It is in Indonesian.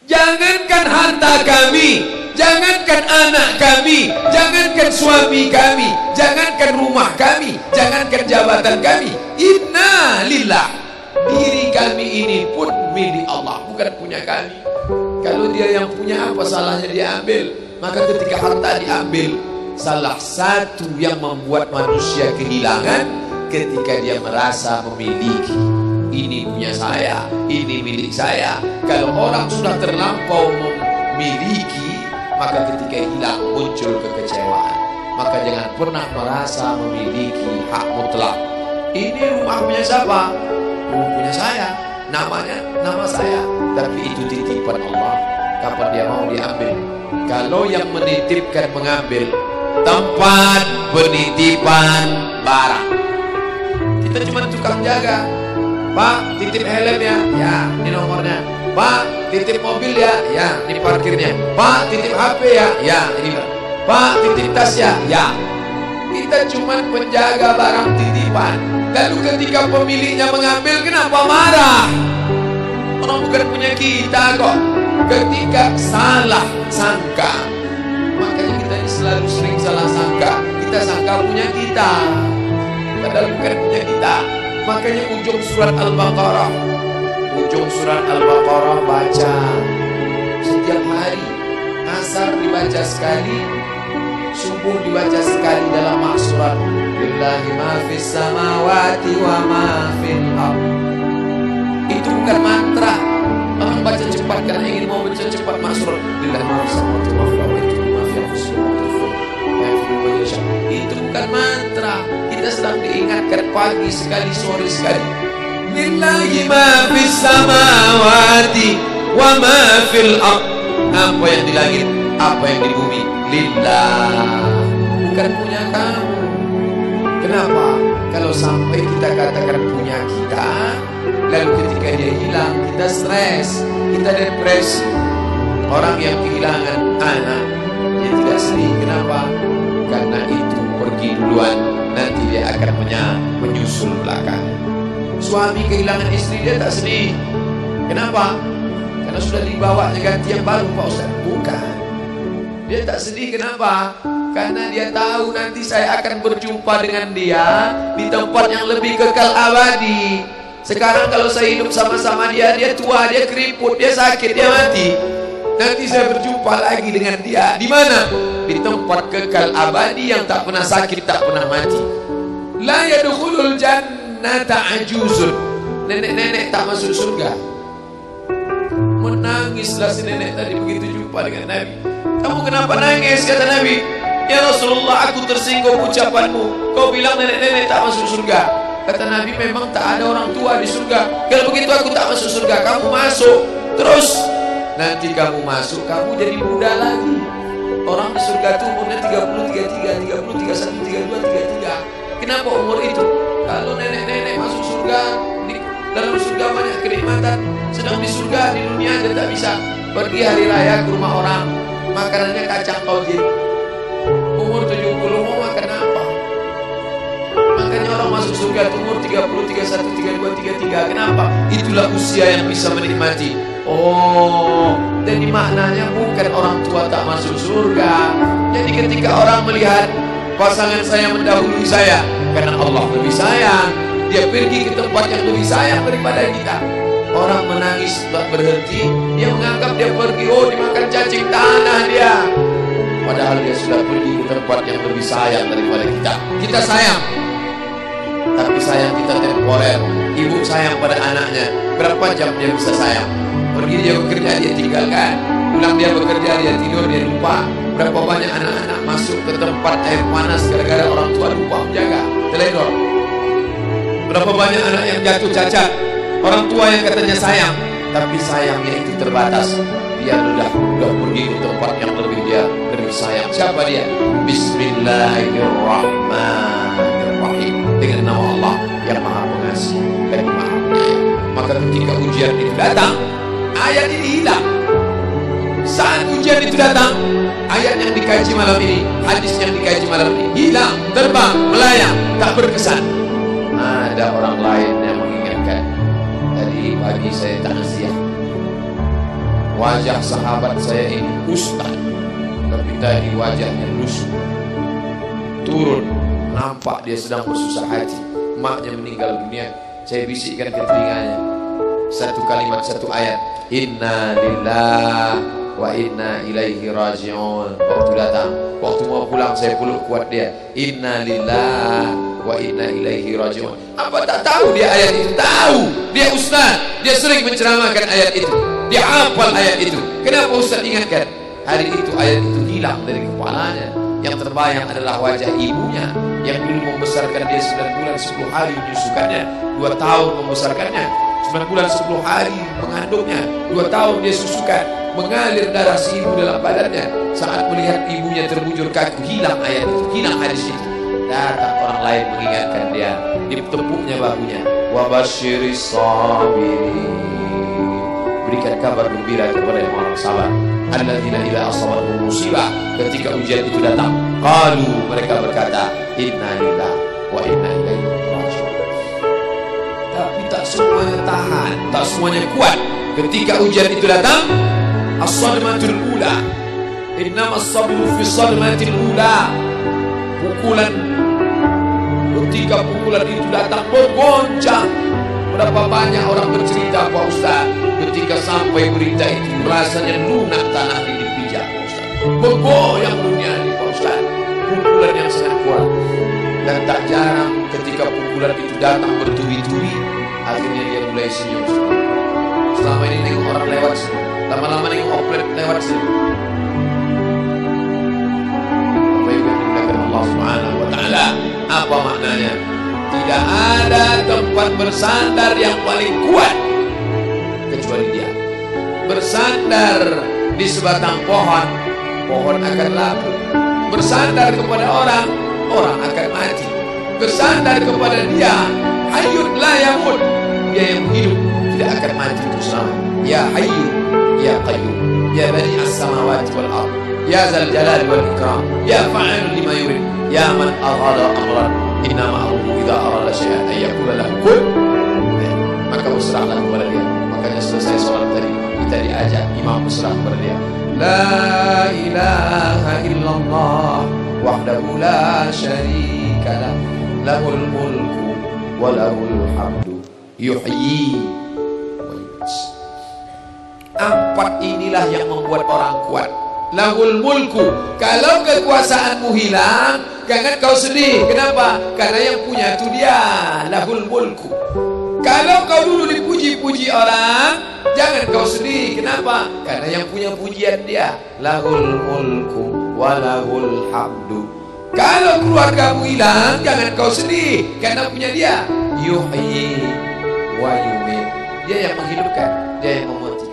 Jangankan harta kami, jangankan anak kami, jangankan suami kami, jangankan rumah kami, jangankan jabatan kami. Inna lillah. Diri kami ini pun milik Allah, bukan punya kami. Kalau dia yang punya, apa salahnya dia ambil? Maka ketika harta diambil, salah satu yang membuat manusia kehilangan ketika dia merasa memiliki. Ini punya saya, ini milik saya. Kalau orang sudah terlampau memiliki, maka ketika hilang muncul kekecewaan. Maka jangan pernah merasa memiliki hak mutlak. Ini rumah punya siapa? Rumah punya saya, namanya nama saya. Tapi itu titipan Allah, kapan dia mau diambil. Kalau yang menitipkan mengambil, tempat penitipan barang, kita cuma tukang jaga. Pak, titip helm ya, ya, ini nomornya. Pak, titip mobil ya, ya, ini parkirnya. Pak, titip HP ya, ya, ini. Pak, titip tas ya, ya. Kita cuma penjaga barang titipan. Lalu ketika pemiliknya mengambil, kenapa marah? Orang bukan punya kita kok. Ketika salah sangka, makanya kita ini selalu sering salah sangka. Kita sangka punya kita, padahal bukan punya kita. Makanya ujung surat Al-Baqarah, baca setiap hari. Asar dibaca sekali, subuh dibaca sekali dalam maksurat. Lillahi ma fis samawati wa ma fil ardh. Itu bukan mantra. Orang baca cepat karena ingin mau baca cepat maksurat. Lillahi ma fis samawati wa fil ardh. Itu bukan mantra. Kita sedang diingatkan pagi sekali, sore sekali. Lillahi ma fis samawati wa ma fil ardh. Apa yang di langit, apa yang di bumi, lillah, bukan punya kamu. Kenapa? Kalau sampai kita katakan punya kita, lalu ketika dia hilang, kita stres, kita depresi. Orang yang kehilangan anak, dia tidak sedih. Kenapa? Karena itu pergi duluan, nanti dia akan menyusul belakang. Suami kehilangan istri, dia tak sedih. Kenapa? Karena sudah dibawa ganti yang baru, Pak Ustaz. Bukan. Dia tak sedih, kenapa? Karena dia tahu nanti saya akan berjumpa dengan dia di tempat yang lebih kekal abadi. Sekarang kalau saya hidup sama-sama dia, dia tua, dia keriput, dia sakit, dia mati. Nanti saya berjumpa lagi dengan dia. Di mana? Di tempat kekal abadi yang tak pernah sakit, tak pernah mati. La yadkhulul jannata ajuzun. Nenek-nenek tak masuk surga. Menangislah si nenek tadi begitu jumpa dengan Nabi. Kamu kenapa nangis? Kata Nabi. Ya Rasulullah, aku tersinggung ucapanmu. Kau bilang nenek-nenek tak masuk surga. Kata Nabi, memang tak ada orang tua di surga. Kalau begitu aku tak masuk surga. Kamu masuk. Terus nanti kamu masuk, kamu jadi muda lagi. Orang di surga itu umurnya 30, 33, 30, 31, 32, 33. Kenapa umur itu? Kalau nenek-nenek masuk surga, di dalam surga banyak kenikmatan. Sedang di surga, di dunia dia tak bisa. Pergi hari raya ke rumah orang, makanannya kacang tojin. Umur 70 mau makan apa? Makanya orang masuk surga umur 30, 31, 32, 33. Kenapa? Itulah usia yang bisa menikmati. Oh, jadi maknanya bukan orang tua tak masuk surga. Jadi ketika orang melihat pasangan saya mendahului saya, karena Allah lebih sayang, dia pergi ke tempat yang lebih sayang daripada kita. Orang menangis tak berhenti, dia menganggap dia pergi, oh dimakan cacing tanah dia. Padahal dia sudah pergi ke tempat yang lebih sayang daripada kita. Kita sayang, tapi sayang kita temporer. Ibu sayang pada anaknya, berapa jam dia bisa sayang? Pergi dia bekerja, dia tinggalkan. Pulang dia bekerja, dia tidur, dia lupa. Berapa banyak anak-anak masuk ke tempat air panas gara-gara orang tua lupa menjaga, teledor. Berapa banyak anak yang jatuh cacat, orang tua yang katanya sayang, tapi sayangnya itu terbatas. Dia sudah pergi ke tempat yang lebih sayang. Siapa dia? Bismillahirrahmanirrahim. Dengan nama Allah yang Maha Pengasih dan Maha Penyayang. Maka ketika ujian itu datang, ayat ini hilang. Saat ujian itu datang, ayat yang dikaji malam ini, hadis yang dikaji malam ini hilang, terbang, melayang, tak berkesan. Ada orang lain yang mengingatkan. Tadi pagi saya takziah. wajah sahabat saya ini ustaz, tapi tadi wajahnya lusuh. Turun, nampak dia sedang bersusah hati, maknya meninggal dunia. Saya bisikkan ke telinganya satu kalimat, satu ayat, inna lillahi wa inna ilaihi raji'un. Waktu datang, waktu mau pulang saya peluk kuat dia, inna lillahi wa inna ilaihi raji'un. Apa tak tahu dia ayat itu? Tahu, dia ustaz, dia sering menceramahkan ayat itu, dia hafal ayat itu. Kenapa ustaz ingatkan? Hari itu ayat itu hilang dari kepalanya. Yang terbayang adalah wajah ibunya yang dulu membesarkan dia 9 bulan 10 hari menyusukannya, 2 tahun membesarkannya, 9 bulan 10 hari mengandungnya, 2 tahun dia susukan, mengalir darah si ibu dalam badannya. Saat melihat ibunya terbujur kaku, hilang ayat itu, hilang hadis itu. Datang orang lain mengingatkan dia, ditepuknya bahunya, wabasyiris sabirin, berikan kabar gembira kepada yang orang sabar. Alladzina idza asabatuhum musibah, ketika ujian itu datang, qalu, mereka berkata, inna lillahi wa inna ilaihi raji'un. Tapi tak semuanya tahan, tak semuanya kuat. Ketika ujian itu datang, as-sadmatul ula, innamas sabru fi sadmatil ula, pukulan. Ketika pukulan itu datang bergoncang. Berapa banyak orang bercerita, Pak Ustaz, ketika sampai berita itu rasanya lunak tanah ini dipijak, Pak Ustaz, bergoyang dunia ini, Pak Ustaz. Pukulan yang sangat kuat. Dan tak jarang ketika pukulan itu datang bertubi-tubi, akhirnya dia mulai senyum. Selama ini nengok orang lewat sini, lama-lama nengok oplet lewat sini. Apa yang dimuliakan Allah Subhanahu wa Ta'ala? Apa maknanya? Tidak ada tempat bersandar yang paling kuat kecuali dia. Bersandar di sebatang pohon, pohon akan lapu. Bersandar kepada orang, orang akan mati. Bersandar kepada dia, hayyun la yamut, dia yang hidup tidak akan mati itu selama. Ya hayyu ya qayyum ya bani as-samawati wal ard ya zal jalali wal ikram ya fa'alun lima yurid ya man arada amran innama amruhu idza arada syai'an ay yaqula lahu kun. Maka berserahlah kepada dia. Makanya selesai sholat tadi kita diajak imam berserah kepada dia. La ilaha illallah wahdahu la syarika lah, lahul mulku wa lahul hamdu yuhyi wa yumiit. 4 inilah yang membuat orang kuat. Lahul mulku, kalau kekuasaanmu hilang, jangan kau sedih. Kenapa? Karena yang punya itu dia. Lahul mulku. Kalau kau dulu dipuji-puji orang, jangan kau sedih. Kenapa? Karena yang punya pujian dia. Lahul mulku walahul hamdu. Kalau keluargamu hilang, jangan kau sedih, karena punya dia. Yuhyi wa yumiit. Dia yang menghidupkan, dia yang memati.